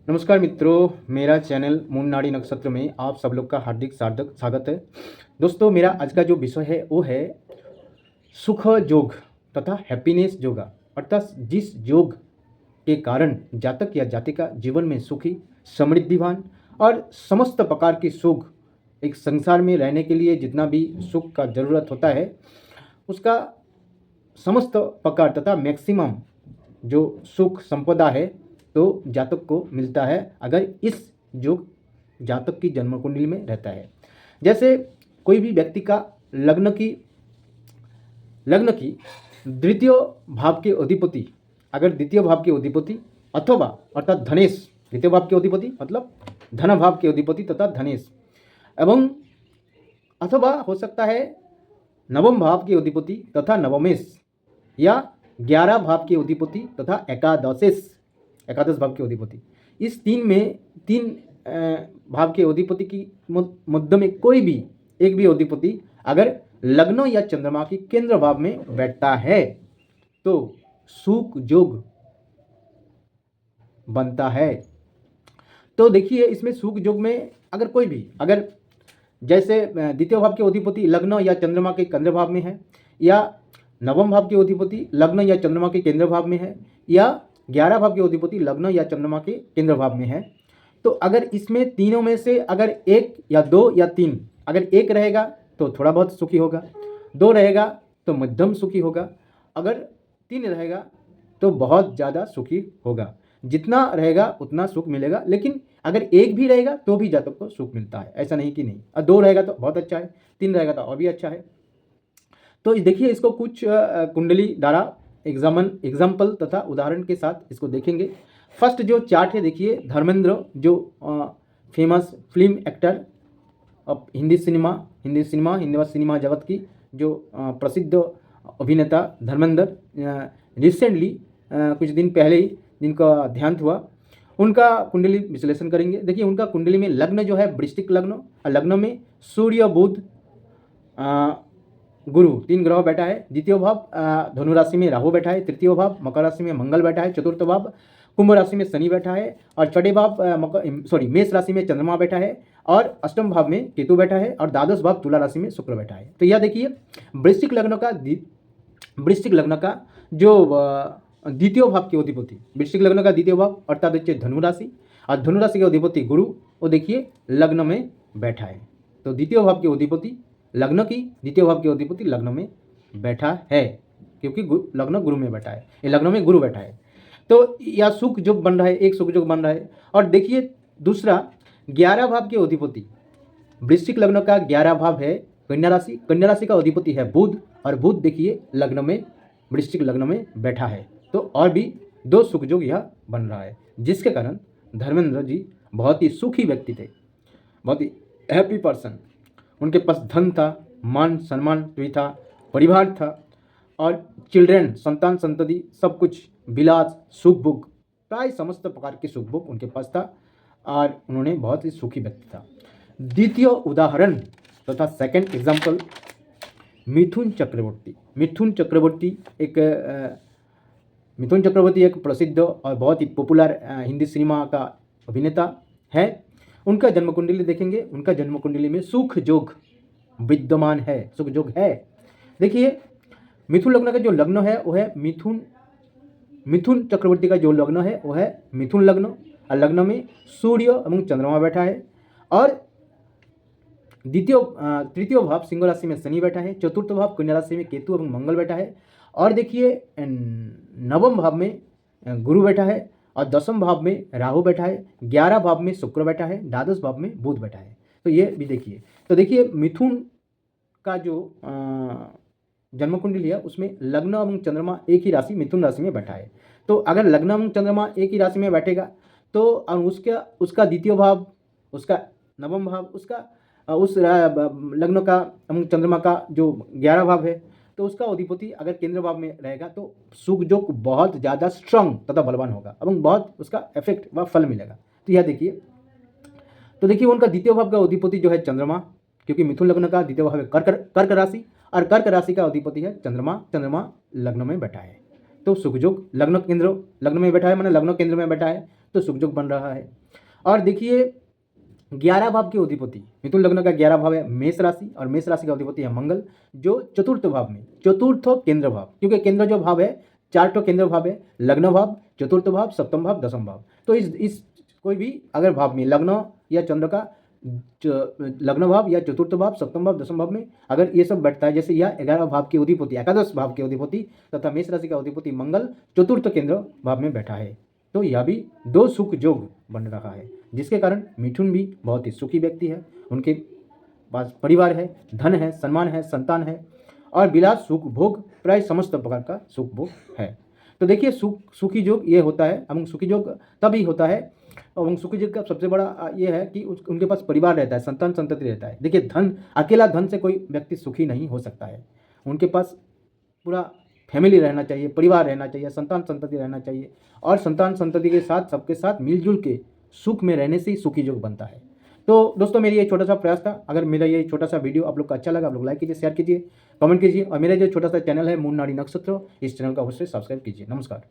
नमस्कार मित्रों, मेरा चैनल मून नाड़ी नक्षत्र में आप सब लोग का हार्दिक सार्थक स्वागत है। दोस्तों, मेरा आज का जो विषय है वो है सुख योग तथा हैप्पीनेस योगा, अर्थात जिस योग के कारण जातक या जातिका जीवन में सुखी, समृद्धिवान और समस्त प्रकार की सुख, एक संसार में रहने के लिए जितना भी सुख का ज़रूरत होता है उसका समस्त प्रकार तथा मैक्सिमम जो सुख संपदा है तो जातक को मिलता है अगर इस योग जातक की जन्म कुंडली में रहता है। जैसे कोई भी व्यक्ति का लग्न की द्वितीय भाव के अधिपति, अगर द्वितीय भाव के अधिपति अथवा अर्थात धनेश, द्वितीय भाव के अधिपति मतलब धन भाव के अधिपति तथा धनेश, एवं अथवा हो सकता है नवम भाव के अधिपति तथा नवमेश, या 11 भाव के अधिपति तथा एकादश भाव के अधिपति, इस तीन भाव के अधिपति की मध्य में कोई भी एक भी अधिपति अगर लग्न या चंद्रमा की केंद्र भाव में बैठता है तो सुख योग बनता है। तो देखिए, इसमें सुख योग में अगर कोई भी अगर जैसे द्वितीय भाव के अधिपति लग्न या चंद्रमा के केंद्र भाव में है, या नवम भाव के अधिपति लग्न या चंद्रमा के केंद्र भाव में है, या 11 भाव के अधिपति लग्न या चंद्रमा के केंद्र भाव में है, तो अगर इसमें तीनों में से अगर एक या दो या तीन, अगर एक रहेगा तो थोड़ा बहुत सुखी होगा, दो रहेगा तो मध्यम सुखी होगा, अगर तीन रहेगा तो बहुत ज़्यादा सुखी होगा। जितना रहेगा उतना सुख मिलेगा, लेकिन अगर एक भी रहेगा तो भी जातक को सुख मिलता है, ऐसा नहीं कि नहीं। और दो रहेगा तो बहुत अच्छा है, तीन रहेगा तो और भी अच्छा है। तो देखिए, इसको कुछ कुंडली द्वारा एग्जाम्पल तथा उदाहरण के साथ इसको देखेंगे। फर्स्ट जो चार्ट है, देखिए धर्मेंद्र जो फेमस फिल्म एक्टर अब हिंदी सिनेमा जगत की जो प्रसिद्ध अभिनेता धर्मेंद्र, रिसेंटली कुछ दिन पहले ही जिनका देहांत हुआ, उनका कुंडली विश्लेषण करेंगे। देखिए, उनका कुंडली में लग्न जो है वृश्चिक लग्न, और लग्न में सूर्य बुध गुरु तीन ग्रह बैठा है। द्वितीय भाव धनु राशि में राहु बैठा है, तृतीय भाव मकर राशि में मंगल बैठा है, चतुर्थ भाव कुंभ राशि में शनि बैठा है, और छठे भाव मेष राशि में चंद्रमा बैठा है, और अष्टम भाव में केतु बैठा है, और द्वादश भाव तुला राशि में शुक्र बैठा है। तो यह देखिए, वृश्चिक लग्न का जो द्वितीय भाव के अधिपति, वृश्चिक लग्न का द्वितीय भाव अर्थात देखिए धनु राशि, और धनु राशि के अधिपति गुरु, वो देखिए लग्न में बैठा है। तो द्वितीय भाव के अधिपति लग्न की द्वितीय भाव के अधिपति लग्न में बैठा है, क्योंकि लग्न गुरु में बैठा है, ये लग्न में गुरु बैठा है। तो यह सुख योग बन रहा है, एक सुख योग बन रहा है। और देखिए दूसरा 11 भाव के अधिपति, वृश्चिक लग्न का 11 भाव है कन्या राशि, कन्या राशि का अधिपति है बुध, और बुध देखिए लग्न में वृश्चिक लग्न में बैठा है। तो और भी दो सुख योग यह बन रहा है, जिसके कारण धर्मेंद्र जी बहुत ही सुखी व्यक्ति थे, बहुत ही हैप्पी पर्सन। उनके पास धन था, मान सम्मान भी था, परिवार था, और चिल्ड्रेन संतान संतति सब कुछ, विलास सुख भोग, प्राय समस्त प्रकार के सुख भोग उनके पास था, और उन्होंने बहुत ही सुखी व्यक्ति था। द्वितीय उदाहरण तथा सेकंड एग्जाम्पल मिथुन चक्रवर्ती। मिथुन चक्रवर्ती एक प्रसिद्ध और बहुत ही पॉपुलर हिंदी सिनेमा का अभिनेता है। उनका जन्म कुंडली देखेंगे, उनका जन्म कुंडली में सुख योग विद्यमान है, सुख योग है। देखिए, मिथुन लग्न का जो लग्न है वो है मिथुन चक्रवर्ती का जो लग्न है वो है मिथुन लग्न, और लग्न में सूर्य एवं चंद्रमा बैठा है, और तृतीय भाव सिंह राशि में शनि बैठा है, चतुर्थ भाव कन्या राशि में केतु एवं मंगल बैठा है, और देखिए नवम भाव में गुरु बैठा है, और दसम भाव में राहु बैठा है, 11 भाव में शुक्र बैठा है, द्वादश भाव में बुध बैठा है। तो ये भी देखिए। तो देखिए, मिथुन का जो जन्म कुंडली है उसमें लग्न एवं चंद्रमा एक ही राशि मिथुन राशि में बैठा है। तो अगर लग्न एवं चंद्रमा एक ही राशि में बैठेगा तो उसका द्वितीय भाव, उसका नवम भाव, उस लग्न का एवं चंद्रमा का जो 11 भाव है, तो उसका अधिपति अगर केंद्र भाव में रहेगा तो सुख योग बहुत ज़्यादा स्ट्रांग तथा बलवान होगा एवं बहुत उसका इफेक्ट व फल मिलेगा। तो यह देखिए, तो देखिए उनका द्वितीय भाव का अधिपति जो है चंद्रमा, क्योंकि मिथुन लग्न का द्वितीय भाव है कर्क राशि, और कर्क राशि का अधिपति है चंद्रमा लग्न में बैठा है। तो सुख योग लग्न में बैठा है, माने लग्न केंद्र में बैठा है, तो सुख योग बन रहा है। और देखिए 11 भाव के अधिपति, मिथुन लग्न का 11 भाव है मेष राशि, और मेष राशि का अधिपति है मंगल, जो चतुर्थ भाव में, चतुर्थ केंद्र भाव, क्योंकि केंद्र जो भाव है 4 केंद्र भाव है, लग्न भाव, चतुर्थ भाव, सप्तम भाव, दसम भाव। तो इस कोई भी अगर भाव में लग्न या चंद्र का लग्न भाव या चतुर्थ भाव, सप्तम भाव, दसम भाव में अगर ये सब बैठता है, जैसे यह 11 भाव के अधिपति, एकादश भाव के अधिपति तथा मेष राशि का अधिपति मंगल चतुर्थ केंद्र भाव में बैठा है, तो यह भी 2 सुख योग बन रहा है, जिसके कारण मिथुन भी बहुत ही सुखी व्यक्ति है। उनके पास परिवार है, धन है, सम्मान है, संतान है और विलास सुख भोग प्राय समस्त प्रकार का सुख भोग है। तो देखिए सुखी योग ये होता है, अमंग सुखी योग तभी होता है, अमंग सुखी योग का सबसे बड़ा ये है कि उनके पास परिवार रहता है, संतान संतति रहता है। देखिए धन, अकेला धन से कोई व्यक्ति सुखी नहीं हो सकता है, उनके पास पूरा फैमिली रहना चाहिए, परिवार रहना चाहिए, संतान संतति रहना चाहिए, और संतान संतति के साथ सबके साथ मिलजुल के सुख में रहने से ही सुखी योग बनता है। तो दोस्तों मेरी ये छोटा सा प्रयास था। अगर मेरा ये छोटा सा वीडियो आप लोग को अच्छा लगा, आप लोग लाइक कीजिए, शेयर कीजिए, कमेंट कीजिए, और मेरा जो छोटा सा चैनल है मून नाड़ी नक्षत्र, इस चैनल को अवश्य सब्सक्राइब कीजिए। नमस्कार।